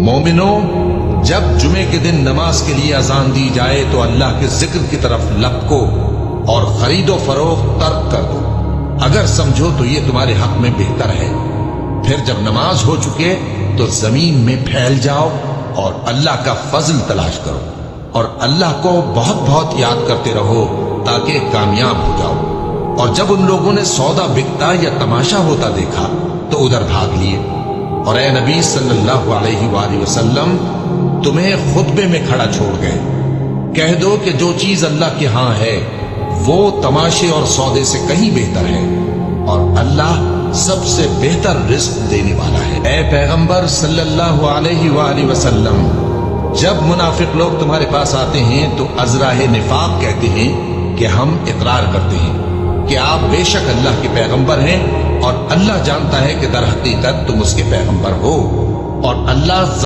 مومنو، جب جمعے کے دن نماز کے لیے اذان دی جائے تو اللہ کے ذکر کی طرف لپکو اور خرید و فروخت ترک کر دو، اگر سمجھو تو یہ تمہارے حق میں بہتر ہے۔ پھر جب نماز ہو چکے تو زمین میں پھیل جاؤ اور اللہ کا فضل تلاش کرو، اور اللہ کو بہت بہت یاد کرتے رہو تاکہ کامیاب ہو جاؤ۔ اور جب ان لوگوں نے سودا بکتا یا تماشا ہوتا دیکھا تو ادھر بھاگ لیے، اور اے نبی صلی اللہ علیہ وآلہ وسلم تمہیں خطبے میں کھڑا چھوڑ گئے۔ کہہ دو کہ جو چیز اللہ کے ہاں ہے وہ تماشے اور سودے سے کہیں بہتر ہے، اور اللہ سب سے بہتر رزق دینے والا ہے۔ اے پیغمبر صلی اللہ علیہ وآلہ وسلم، جب منافق لوگ تمہارے پاس آتے ہیں تو ازراہ نفاق کہتے ہیں کہ ہم اقرار کرتے ہیں کہ آپ بے شک اللہ کے پیغمبر ہیں، اور اللہ جانتا ہے کہ در حقیقت تم اس کے پیغمبر ہو، اور اللہ